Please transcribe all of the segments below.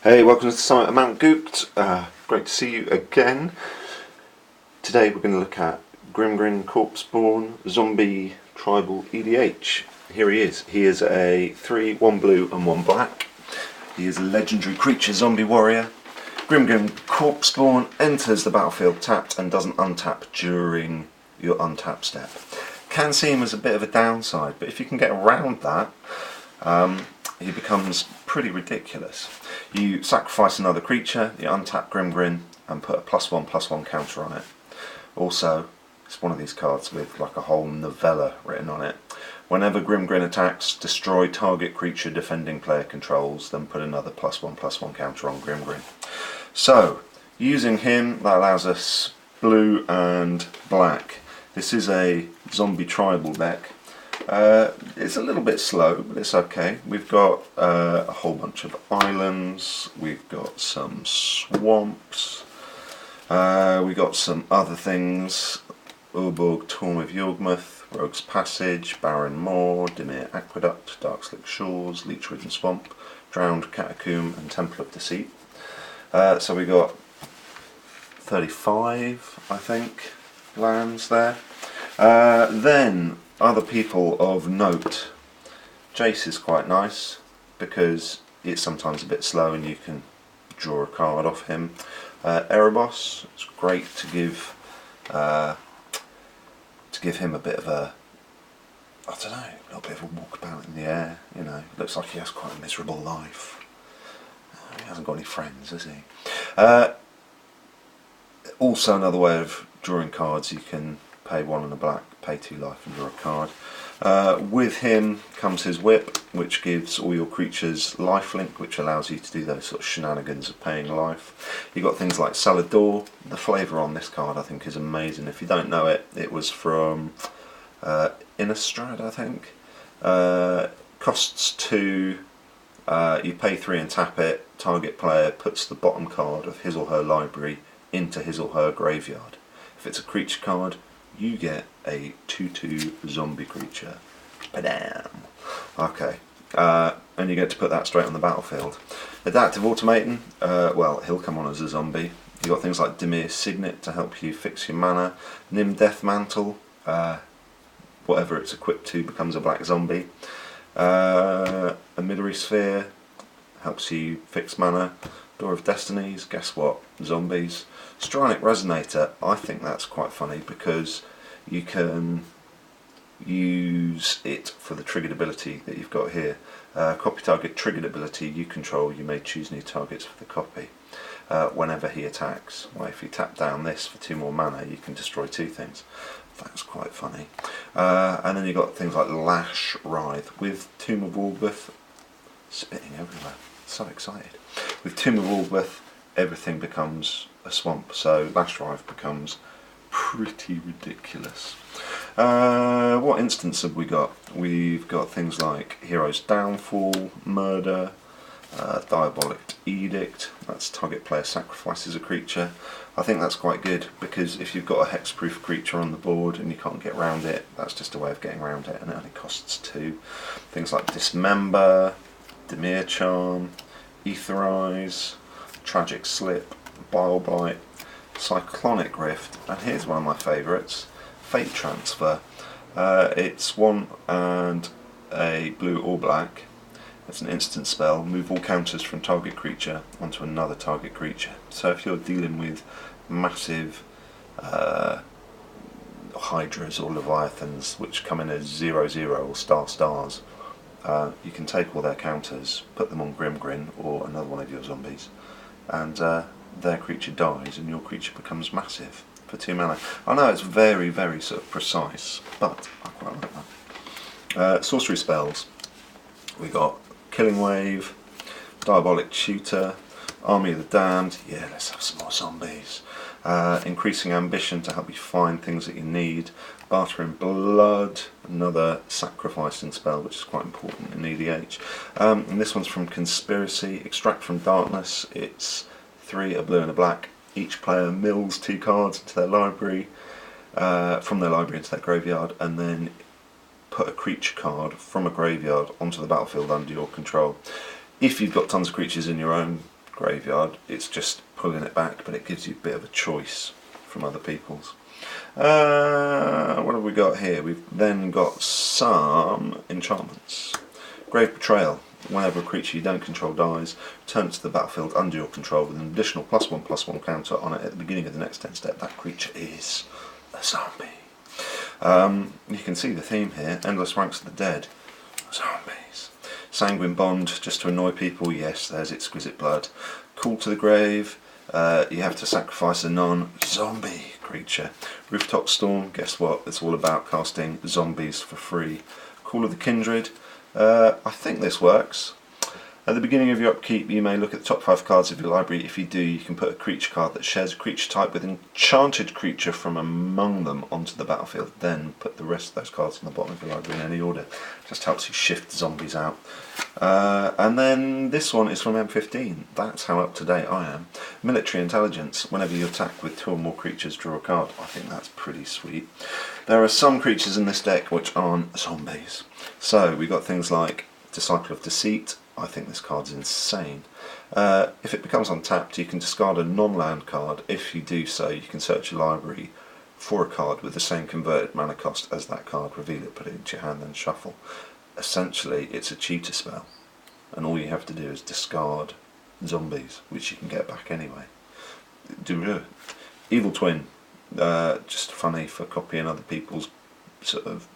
Hey, welcome to the Summit of Mount Goopt. Great to see you again. Today we're going to look at Grimgrin Corpseborn Zombie Tribal EDH. Here he is. He is a 3, 1 blue and 1 black. He is a legendary creature zombie warrior. Grimgrin Corpseborn enters the battlefield tapped and doesn't untap during your untap step. Can seem as a bit of a downside, but if you can get around that, he becomes pretty ridiculous. You sacrifice another creature, you untap Grimgrin and put a +1/+1 counter on it. Also, it's one of these cards with like a whole novella written on it. Whenever Grimgrin attacks, destroy target creature defending player controls, then put another +1/+1 counter on Grimgrin. So, using him, that allows us blue and black. This is a zombie tribal deck. It's a little bit slow, but it's okay. We've got a whole bunch of islands, we've got some swamps, we've got some other things: Urborg, Torm of Yawgmoth, Rogue's Passage, Barren Moor, Dimir Aqueduct, Darkslick Shores, Leech-ridden Swamp, Drowned Catacomb and Temple of Deceit. So we got 35, I think, lands there. Then other people of note. Jace is quite nice because it's sometimes a bit slow and you can draw a card off him. Erebos, it's great to give him a bit of a, I don't know, a little bit of a walkabout in the air. You know, looks like he has quite a miserable life. He hasn't got any friends, has he? Also, another way of drawing cards, you can pay 1 and a black, pay 2 life and draw a card. With him comes his whip, which gives all your creatures lifelink, which allows you to do those sort of shenanigans of paying life. You've got things like Salador. The flavour on this card I think is amazing. If you don't know it, it was from Innistrad, I think. Costs 2, you pay 3 and tap it. Target player puts the bottom card of his or her library into his or her graveyard. If it's a creature card, you get a 2/2 zombie creature. Badam! Okay, and you get to put that straight on the battlefield. Adaptive Automaton, well, he'll come on as a zombie. You've got things like Dimir Signet to help you fix your mana. Nim Death Mantle, whatever it's equipped to becomes a black zombie. A Midori Sphere helps you fix mana. Door of Destinies, guess what? Zombies. Stronic Resonator, I think that's quite funny because you can use it for the triggered ability that you've got here. Copy target triggered ability you control, you may choose new targets for the copy. Whenever he attacks, well, if you tap down this for 2 more mana, you can destroy 2 things. That's quite funny. And then you've got things like Lash Writhe with Tomb of Yawgmoth, spitting everywhere. So excited. With Tomb of Yawgmoth, everything becomes a swamp, so Lash Writhe becomes pretty ridiculous. What instance have we got? We've got things like Hero's Downfall, Murder, Diabolic Edict. That's target player sacrifices a creature. I think that's quite good because if you've got a hexproof creature on the board and you can't get around it, that's just a way of getting around it, and it only costs 2. Things like Dismember, Dimir Charm, Etherize, Tragic Slip, Bile Blight, Cyclonic Rift, and here's one of my favourites, Fate Transfer. It's 1 and a blue or black. It's an instant spell. Move all counters from target creature onto another target creature. So if you're dealing with massive Hydras or Leviathans which come in as 0/0 or stars, you can take all their counters, put them on Grimgrin or another one of your zombies, and their creature dies and your creature becomes massive for 2 mana. I know it's very, very sort of precise, but I quite like that. Sorcery Spells. We got Killing Wave, Diabolic Tutor, Army of the Damned. Yeah, let's have some more zombies. Increasing Ambition to help you find things that you need. Bartering Blood, another sacrificing spell which is quite important in EDH. And this one's from Conspiracy. Extract from Darkness. It's 3, a blue and a black. Each player mills 2 cards into their library, from their library into their graveyard, and then put a creature card from a graveyard onto the battlefield under your control. If you've got tons of creatures in your own graveyard. It's just pulling it back, but it gives you a bit of a choice from other people's. What have we got here? We've then got some enchantments. Grave Betrayal. Whenever a creature you don't control dies, return it to the battlefield under your control with an additional +1/+1 counter on it at the beginning of the next end step. That creature is a zombie. You can see the theme here. Endless ranks of the dead. Zombies. Sanguine Bond, just to annoy people. Yes, there's exquisite blood. Call to the grave. You have to sacrifice a non-zombie creature. Rooftop Storm. Guess what? It's all about casting zombies for free. Call of the Kindred. I think this works. At the beginning of your upkeep, you may look at the top 5 cards of your library. If you do, you can put a creature card that shares a creature type with an enchanted creature from among them onto the battlefield. Then put the rest of those cards on the bottom of your library in any order. Just helps you shift zombies out. And then this one is from M15. That's how up to date I am. Military Intelligence. Whenever you attack with 2 or more creatures, draw a card. I think that's pretty sweet. There are some creatures in this deck which aren't zombies. So we've got things like Disciple of Deceit. I think this card's insane. If it becomes untapped, you can discard a non-land card. If you do so, you can search your library for a card with the same converted mana cost as that card, reveal it, put it into your hand, then shuffle. Essentially, it's a tutor spell, and all you have to do is discard zombies, which you can get back anyway. Evil Twin, just funny for copying other people's sort of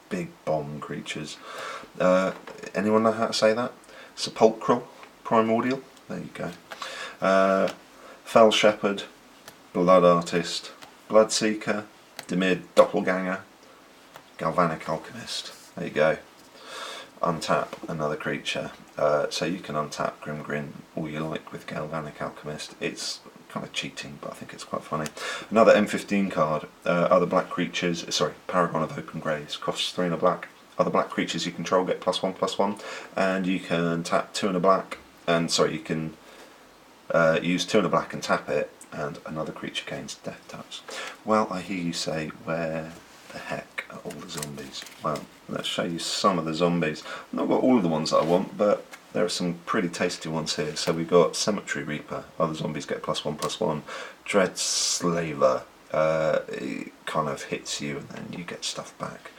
big bomb creatures. Anyone know how to say that? Sepulchral, Primordial, there you go. Fell Shepherd, Blood Artist, Bloodseeker, Dimir Doppelganger, Galvanic Alchemist, there you go. Untap another creature, so you can untap Grimgrin all you like with Galvanic Alchemist. It's kind of cheating, but I think it's quite funny. Another M15 card, other black creatures, Paragon of Open Graves, costs 3 and a black. Other black creatures you control get +1/+1, and you can tap 2 and a black, and you can use 2 and a black and tap it, and another creature gains Death Touch. Well, I hear you say, where the heck are all the zombies? Well, let's show you some of the zombies. I've not got all of the ones that I want, but there are some pretty tasty ones here. So we've got Cemetery Reaper. Other zombies get +1/+1. Dread Slaver. It kind of hits you and then you get stuff back.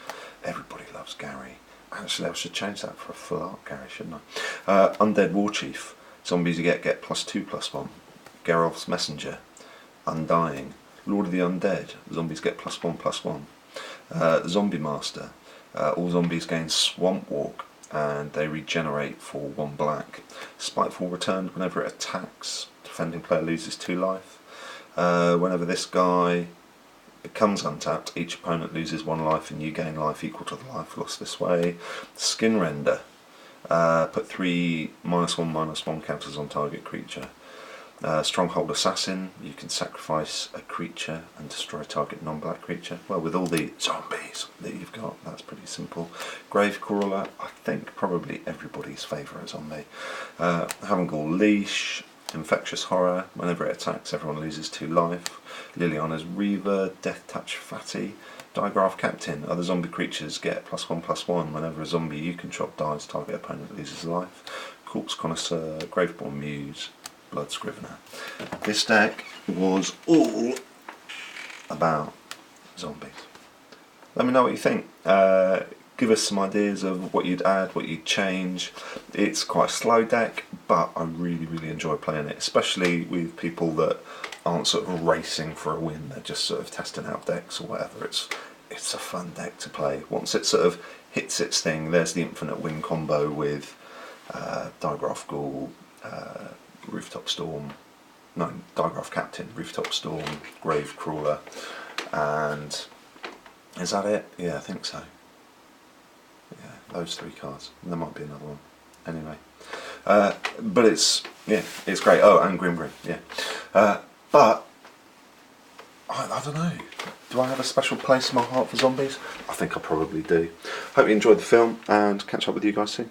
Everybody loves Gary. Actually, I should change that for a full art Gary, shouldn't I? Undead Warchief. Zombies you get +2/+1. Geralf's Messenger. Undying. Lord of the Undead. Zombies get +1/+1. Zombie Master. All zombies gain Swamp Walk and they regenerate for 1 black. Spiteful Returned. Whenever it attacks, defending player loses 2 life. Whenever this guy becomes untapped, each opponent loses 1 life and you gain life equal to the life lost this way. Skin Render. Put 3 -1/-1 counters on target creature. Stronghold Assassin. You can sacrifice a creature and destroy a target non-black creature. Well, with all the zombies that you've got, that's pretty simple. Grave Crawler. I think probably everybody's favourite zombie. Havengul Leash. Infectious Horror. Whenever it attacks, everyone loses 2 life. Liliana's Reaver. Death Touch Fatty. Digraph Captain. Other zombie creatures get +1/+1. Whenever a zombie you control dies, target opponent loses life. Corpse Connoisseur. Graveborn Muse. Blood Scrivener. This deck was all about zombies. Let me know what you think. Give us some ideas of what you'd add, what you'd change. It's quite a slow deck, but I really enjoy playing it, especially with people that aren't sort of racing for a win. They're just sort of testing out decks or whatever. It's a fun deck to play. Once it sort of hits its thing, there's the infinite win combo with Digraph Ghoul, Rooftop Storm, no, Digraph Captain, Rooftop Storm, Grave Crawler, and is that it? Yeah, I think so. Yeah, those 3 cards. There might be another one. Anyway, but it's great. Oh, and Grimgrin, yeah. But I don't know. Do I have a special place in my heart for zombies? I think I probably do. Hope you enjoyed the film, and catch up with you guys soon.